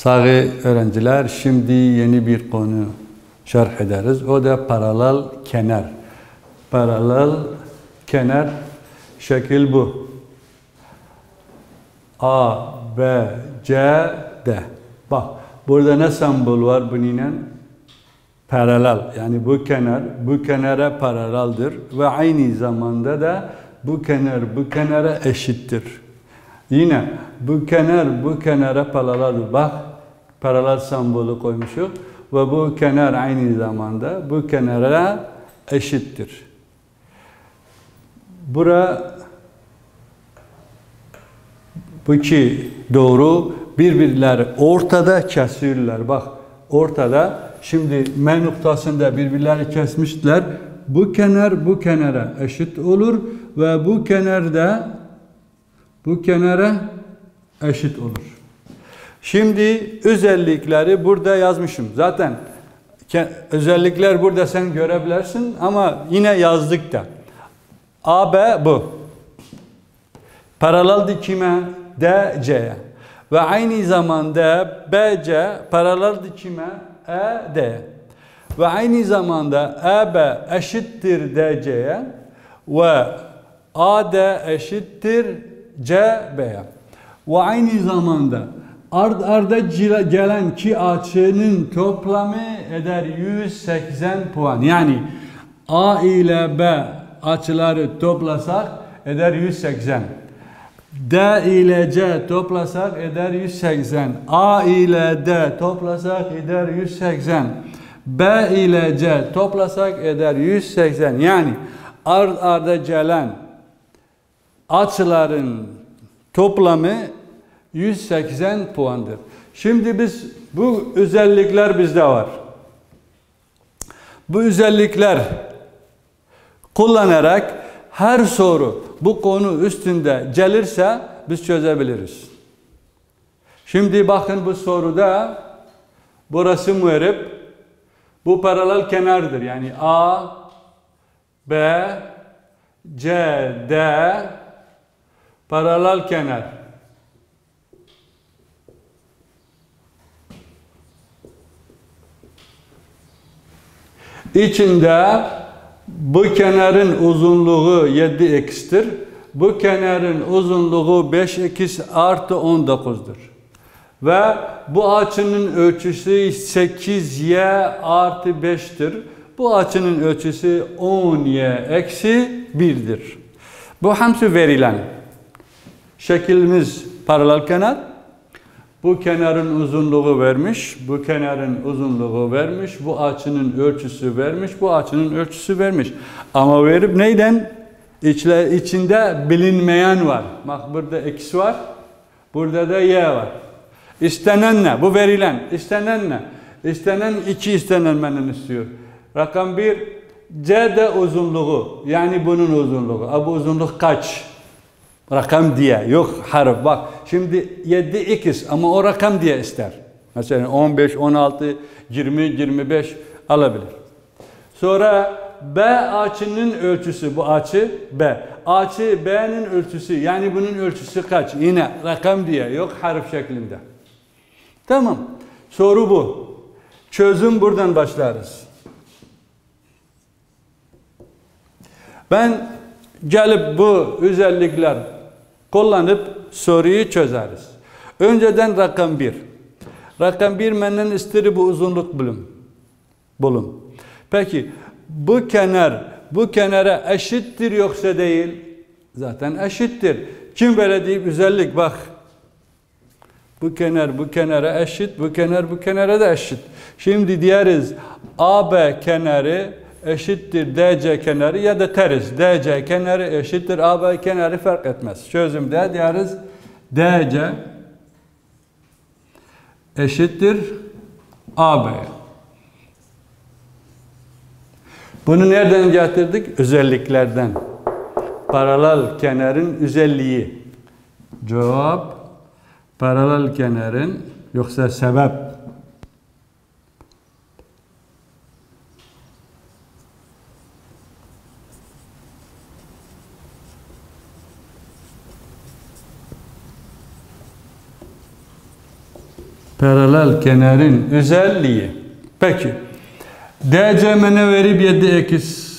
Sağı öğrenciler, şimdi yeni bir konu şerh ederiz. O da paralel kenar. Paralel kenar şekil bu. A, B, C, D. Bak, burada ne sembol var bununla? Paralel. Yani bu kenar, bu kenara paraleldir. Ve aynı zamanda da bu kenar, bu kenara eşittir. Yine bu kenar, bu kenara paraleldir. Bak, paralel sembolü koymuşuz. Ve bu kenar aynı zamanda bu kenara eşittir. Bu iki doğru birbirleri ortada kesiyorlar. Bak, ortada. Şimdi M noktasında birbirleri kesmişler. Bu kenar bu kenara eşit olur ve bu kenar da bu kenara eşit olur. Şimdi özellikleri burada yazmışım. Zaten özellikler burada sen görebilirsin ama yine yazdık da. AB bu. Paralel dikime DC'ye. Ve aynı zamanda BC paralel dikime ED. Ve aynı zamanda AB eşittir DC'ye ve AD eşittir CB'ye. Ve aynı zamanda arda gelen iki açının toplamı eder 180 puan. Yani A ile B açıları toplasak eder 180. D ile C toplasak eder 180. A ile D toplasak eder 180. B ile C toplasak eder 180. Yani arda gelen açıların toplamı 180 puandır. Şimdi bu özellikler bizde var. Bu özellikler kullanarak her soru bu konu üstünde gelirse biz çözebiliriz. Şimdi bakın bu soruda burası muharip. Bu paralel kenardır. Yani A, B, C, D paralel kenar. İçinde bu kenarın uzunluğu 7x'tir. Bu kenarın uzunluğu 5x artı 19'dur. Ve bu açının ölçüsü 8y artı 5'tir. Bu açının ölçüsü 10y eksi 1'dir. Bu hepsi verilen. Şeklimiz paralel kenar. Bu kenarın uzunluğu vermiş, bu kenarın uzunluğu vermiş, bu açının ölçüsü vermiş, bu açının ölçüsü vermiş. Ama verip neyden? İçinde bilinmeyen var. Bak burada x var, burada da y var. İstenen ne? Bu verilen. İstenen ne? İstenen 2 istenen benden istiyor. Rakam 1, c de uzunluğu. Yani bunun uzunluğu. Bu uzunluk kaç? Rakam diye. Yok harf. Bak şimdi 7x ama o rakam diye ister. Mesela 15, 16, 20, 25 alabilir. Sonra B açının ölçüsü. Bu açı B. Açı B'nin ölçüsü. Yani bunun ölçüsü kaç? Yine rakam diye. Yok harf şeklinde. Tamam. Soru bu. Çözüm buradan başlarız. Ben gelip bu özellikler kullanıp soruyu çözeriz. Önceden rakam 1. Rakam 1 benden ister bu uzunluk bulun. Peki bu kenar bu kenara eşittir yoksa değil? Zaten eşittir. Kim böyle deyip özellik bak. Bu kenar bu kenara eşit, bu kenar bu kenara da eşit. Şimdi diyeriz AB kenarı eşittir DC kenarı ya da ters. DC kenarı eşittir AB kenarı fark etmez. Çözümde diyeriz DC eşittir AB. Bunu nereden getirdik? Özelliklerden. Paralel kenarın özelliği. Cevap paralel kenarın yoksa sebep. Paralel kenarın özelliği. Peki. DC bana verip 7x.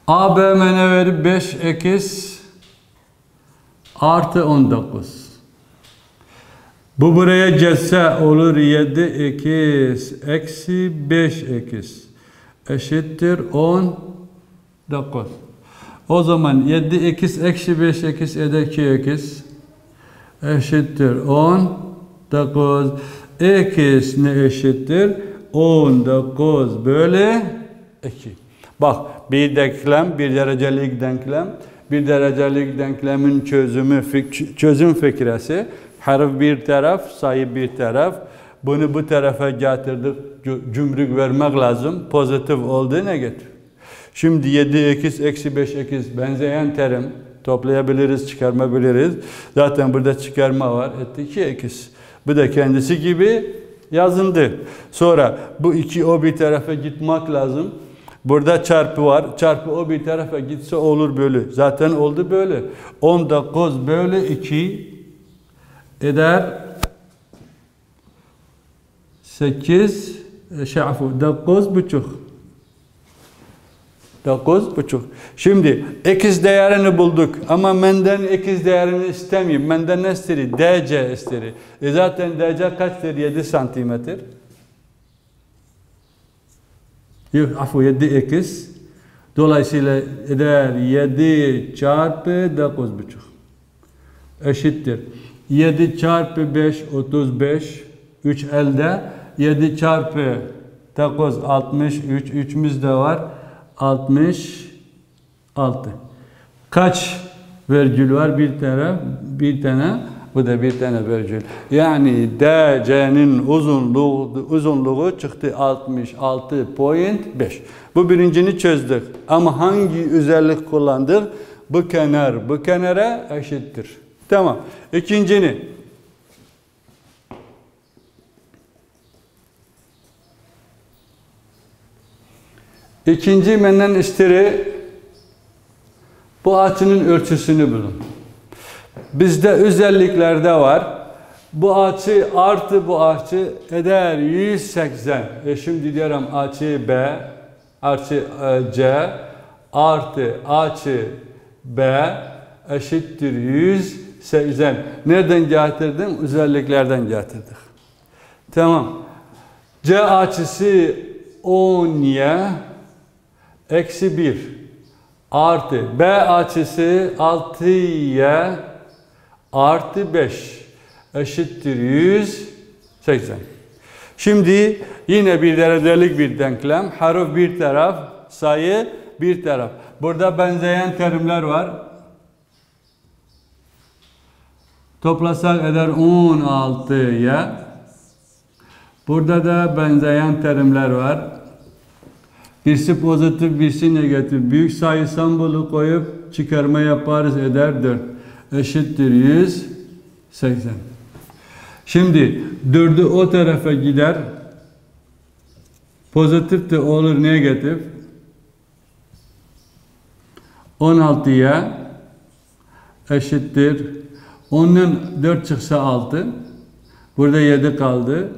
AB bana verip 5x artı 19. Bu buraya gelse olur 7x eksi 5x eşittir 19. O zaman 7x eksi 5x eder 2x eşittir 19. X ne eşittir? 19 bölü 2. Bak bir denklem, bir derecelik denklem. Bir derecelik denklemin çözüm fikresi. Harf bir taraf, sayı bir taraf. Bunu bu tarafa getirdik. Cümrük vermek lazım. Pozitif oldu, negatif. Şimdi 7x eksi 5x benzeyen terim. Toplayabiliriz, çıkarmayabiliriz. Zaten burada çıkarma var. Etti 2x. Bu da kendisi gibi yazıldı. Sonra bu iki o bir tarafa gitmek lazım. Burada çarpı var. Çarpı o bir tarafa gitse olur bölü. Zaten oldu bölü. 19 bölü 2 eder 8 9,5. 9,5. Şimdi x değerini bulduk ama benden x değerini istemiyorum. Benden ne istiyor? DC istiyor. Zaten DC kaçtır? 7 santimetre. Yok, 7x. Dolayısıyla eder 7 çarpı 9,5. Eşittir. 7 çarpı 5 35. 3 elde. 7 çarpı 9 63. 3'ümüz de var. 66. Kaç virgül var? Bir tane. Bu da bir tane virgül. Yani DC'nin uzunluğu çıktı 66,5. Bu birincini çözdük. Ama hangi özellik kullandık? Bu kenar bu kenara eşittir. Tamam. İkincini. İkinci benden istiri bu açının ölçüsünü bulun. Bizde özelliklerde var. Bu açı artı bu açı eder 180. Şimdi diyorum açı B, açı C artı açı B eşittir 180. Nereden getirdim? Özelliklerden getirdik. Tamam. C açısı 10y eksi 1 artı B açısı 6y artı 5 eşittir 180. Şimdi yine bir derecelik bir denklem. Harf bir taraf, sayı bir taraf. Burada benzeyen terimler var. Toplasak eder 16y. Burada da benzeyen terimler var. Birisi pozitif, birisi negatif. Büyük sayı sembolü koyup çıkarma yaparız eder 4. Eşittir 180. Şimdi 4'ü o tarafa gider. Pozitif de olur negatif. 16'ya eşittir. 10'dan 4 çıksa 6. Burada 7 kaldı.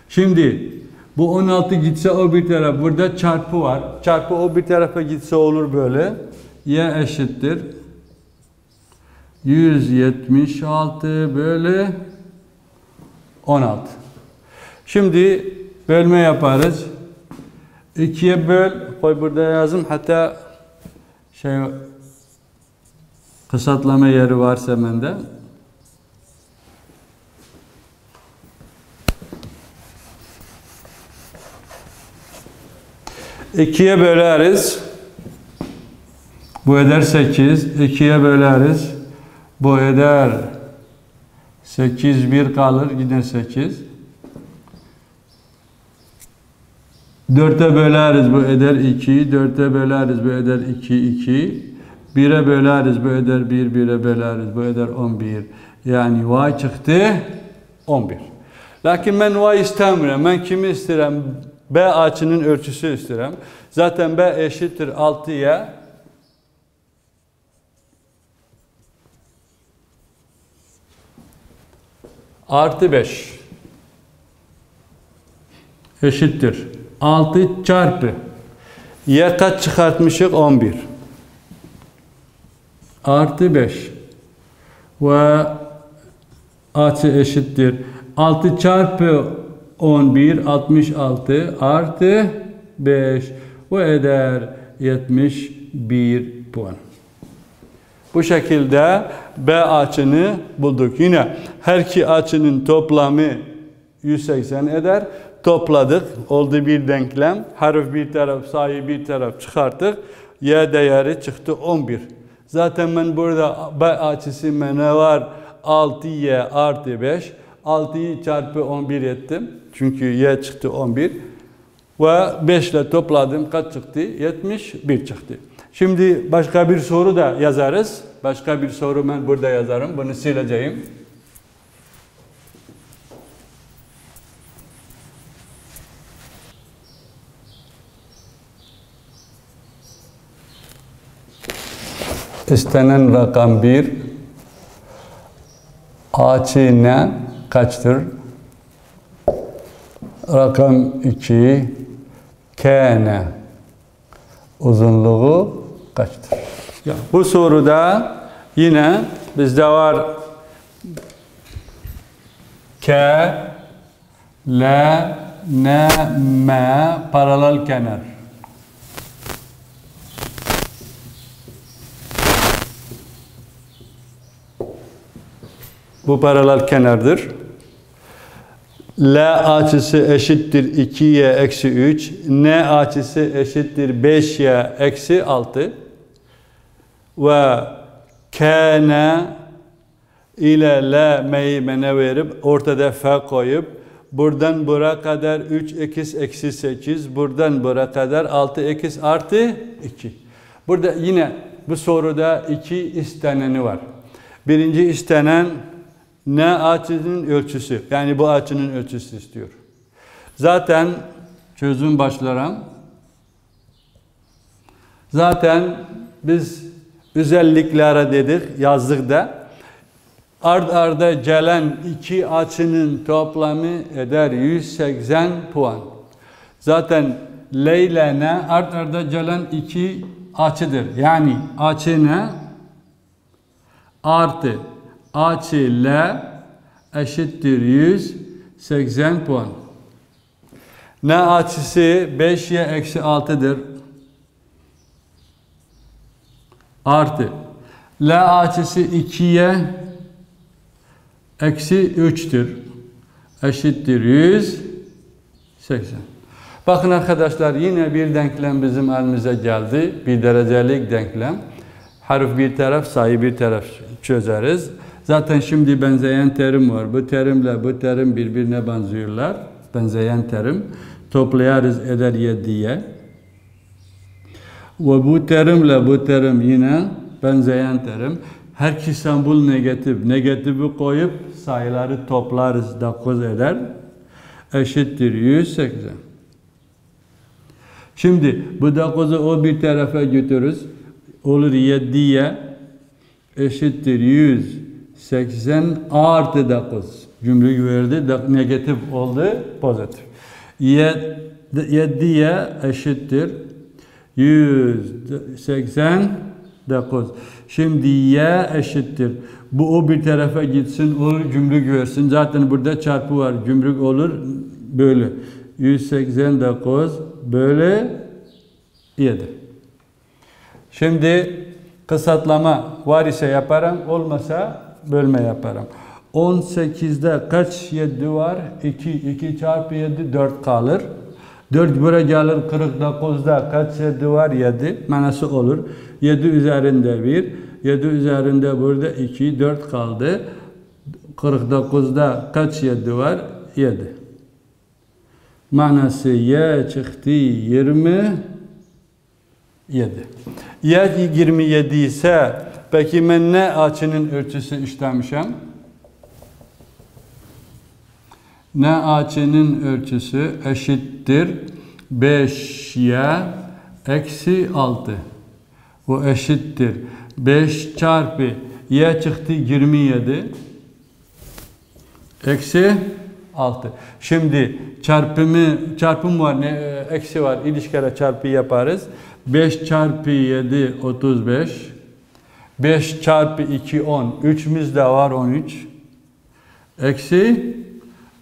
Şimdi bu 16 gitse o bir taraf. Burada çarpı var. Çarpı o bir tarafa gitse olur böyle. Y eşittir 176 bölü 16. Şimdi bölme yaparız. 2'ye böl. Koy burada yazın. Hatta kısaltlama yeri varsa bende. İkiye böleriz. Bu eder 8. 2'ye böleriz. Bu eder 8. 1 kalır. Yine 8. 4'e böleriz. Bu eder 2. 4'e böleriz. Bu eder 2. 2. 1'e böleriz. Bu eder 1. 1'e böleriz. Bu eder 11. Yani y çıktı 11. Lakin ben y istemiyorum. Ben kimi isterim? B açının ölçüsü isterim. Zaten B eşittir 6'ya. artı 5 eşittir 6 çarpı y kaç çıkartmışık? 11 artı 5 ve açı eşittir 6 çarpı 11 66 artı 5 ve eder 71 puan. Bu şekilde B açını bulduk. Yine her iki açının toplamı 180 eder. Topladık. Oldu bir denklem. Harf bir taraf, sayı bir taraf çıkarttık. Y değeri çıktı 11. Zaten ben burada B açısı ne var? 6y artı 5. 6'yı çarpı 11 ettim. Çünkü y çıktı 11. Ve 5 ile topladım. Kaç çıktı? 71 çıktı. Şimdi başka bir soru da yazarız. Başka bir soru ben burada yazarım. Bunu sileceğim. İstenen rakam 1. Açı ne? Kaçtır? Rakam 2. K ne? Uzunluğu kaçtır? Ya, bu soruda yine bizde var K, L, N, M paralel kenar. Bu paralel kenardır. L açısı eşittir 2y eksi 3. N açısı eşittir 5y eksi 6. Ve K-N ile L-M'yi bana verip ortada F koyup buradan buraya kadar 3x eksi 8. Buradan buraya kadar 6x artı 2. Burada yine bu soruda iki isteneni var. Birinci istenen N açının ölçüsü. Yani bu açının ölçüsü istiyor. Zaten çözüm başlarım. Zaten biz özelliklere dedik, yazdık da. Ard arda gelen iki açının toplamı eder 180 puan. Zaten L ile N ard arda gelen iki açıdır. Yani açı N artı açı L eşittir 180 puan. N açısı 5y eksi 6'dır. Artı L açısı 2y eksi 3'tür. Eşittir 180. Bakın arkadaşlar yine bir denklem bizim elimize geldi. Bir derecelik denklem. Harf bir taraf, sayı bir taraf çözeriz. Zaten şimdi benzeyen terim var. Bu terimle bu terim birbirine benziyorlar. Benzeyen terim. Toplayarız eder 7'ye. Ve bu terimle bu terim yine benzeyen terim. Her iki sembol negatif. Negatifi koyup sayıları toplarız. 9 eder. Eşittir 180. Şimdi bu 9'u o bir tarafa götürürüz. Olur 7'ye eşittir 180 artı 9. Cümleyi verdi. Negatif oldu. Pozitif. 7'ye eşittir 189. Şimdi y eşittir. Bu o bir tarafa gitsin olur cümle versin. Zaten burada çarpı var. Cümle olur böyle. 189 böyle 7. Şimdi kısaltlama var ise yaparım. Olmasa bölme yaparım. 18'de kaç 7 var? 2. 2 çarpı 7 4 kalır. 4 buraya gelir 49'da kaç 7 var? 7. Manası olur. 7 üzerinde 1. 7 üzerinde burada 2. 4 kaldı. 49'da kaç 7 var? 7. Manası y çıktı 27. Y 27 ise peki ben ne açının ölçüsü işlemişim? Ne açının ölçüsü eşittir 5y eksi 6. Bu eşittir 5 çarpı y çıktı 27 Eksi 6. Şimdi çarpım var, eksi var. İlişkiyle çarpı yaparız. 5 çarpı 7 35. 5 çarpı 2 10. 3'ümüz de var 13. Eksi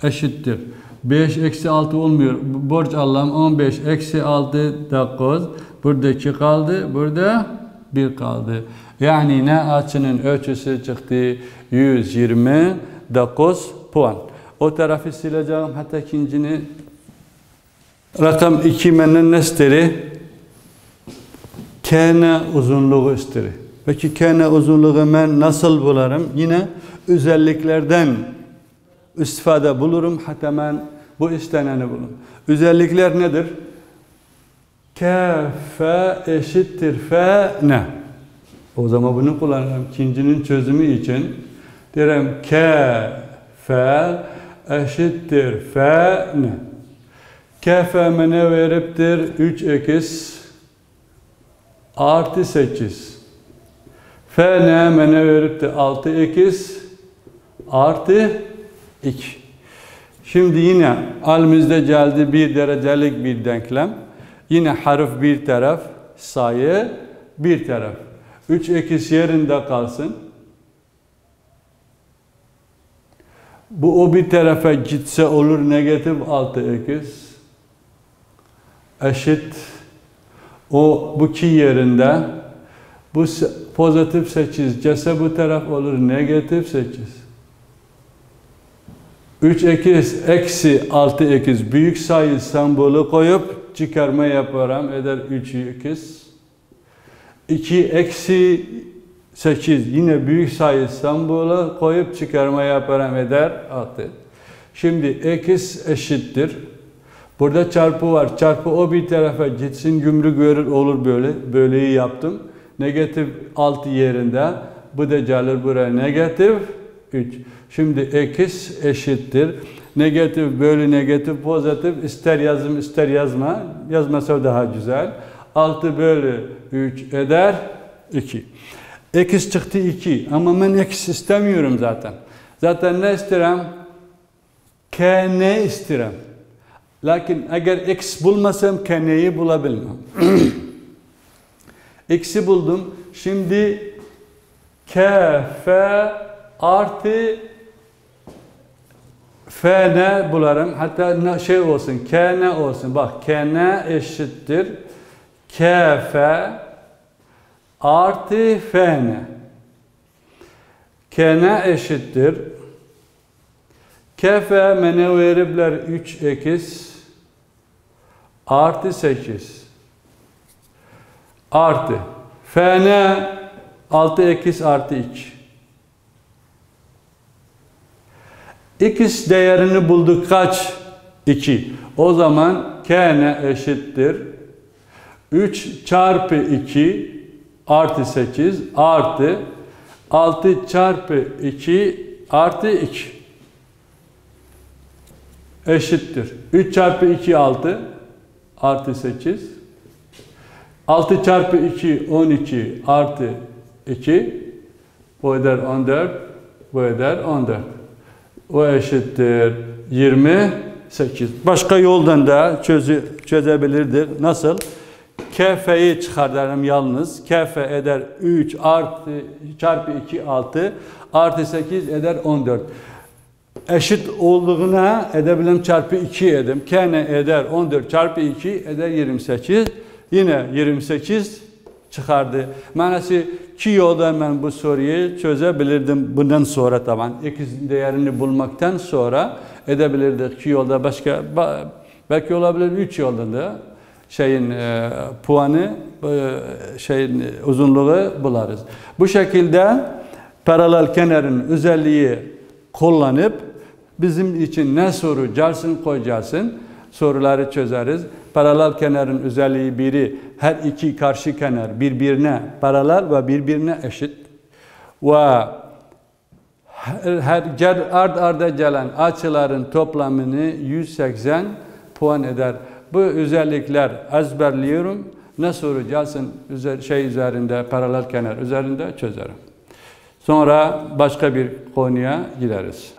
eşittir. 5 eksi 6 olmuyor. Borç Allah'ım 15 eksi 6 9. Burada 2 kaldı. Burada 1 kaldı. Yani ne açının ölçüsü çıktı? 129 puan. O tarafı sileceğim. Hatta ikincini rakam 2 benden ne isteri? Kene uzunluğu isteri. Peki kene uzunluğu ben nasıl bularım? Yine özelliklerden istifade bulurum. Hatta ben bu isteneni bulurum. Özellikler nedir? Kefe eşittir fe ne? O zaman bunu kullanırım. İkincinin çözümü için derim kefe eşittir fe ne? Kefe ne veriptir? 3x artı 8. Fe ne veriptir? 6x artı 2. Şimdi yine elimizde geldi bir derecelik bir denklem. Yine harf bir taraf, sayı bir taraf. 3x yerinde kalsın. Bu o bir tarafa gitse olur negatif 6x. Eşit. Bu 2 yerinde. Bu pozitif 8 gelse bu taraf olur negatif 8. 3x eksi 6x büyük sayı sembolü koyup çıkarma yaparım eder 3x. 2 eksi 8 yine büyük sayı sembolü koyup çıkarma yaparım eder 6. Şimdi x eşittir. Burada çarpı var. Çarpı o bir tarafa gitsin gümrük verir olur böyle. Böyleyi yaptım. Negatif 6 yerinde. Bu da gelir buraya negatif 3. Şimdi x eşittir. Negatif bölü negatif pozitif. İster yazım ister yazma. Yazmasa daha güzel. 6 bölü 3 eder 2. X çıktı 2. Ama ben x istemiyorum zaten. Zaten ne isterim? K ne isterim? Lakin eğer x bulmasam k neyi bulabilmem. X'i buldum. Şimdi k, f artı f ne bularım. Hatta şey olsun, k ne olsun. Bak k ne eşittir. K, f artı f ne. K ne eşittir. K, f ne veripler 3x artı 8. Artı. F ne? 6x artı 2. X değerini bulduk kaç? 2. O zaman K ne eşittir? 3 çarpı 2 artı 8 artı 6 çarpı 2 artı 2. Eşittir. 3 çarpı 2 6 artı 8. 6 çarpı 2 12 artı 2. Bu eder 14. Bu eder 14. O eşittir 28. Başka yoldan da çözebilirdir. Nasıl? Kf'yi çıkartalım yalnız. Kf eder 3 artı çarpı 2 6 artı 8 eder 14. Eşit olduğuna edebilirim çarpı 2 edim. K ne eder 14 çarpı 2 eder 28. Yine 28 çıkardı. Manası ki yoldan ben bu soruyu çözebilirdim. Bundan sonra taban x değerini bulmaktan sonra edebilirdik. Ki yolda başka belki olabilir 3 yolda da puanı uzunluğu bularız. Bu şekilde paralel kenarın özelliği kullanıp bizim için ne soru gelsin koyacaksın soruları çözeriz. Paralel kenarın özelliği biri her iki karşı kenar birbirine paralel ve birbirine eşit ve ard arda gelen açıların toplamını 180 puan eder. Bu özellikler ezberliyorum. Ne soru gelsin üzerinde paralel kenar üzerinde çözerim. Sonra başka bir konuya gideriz.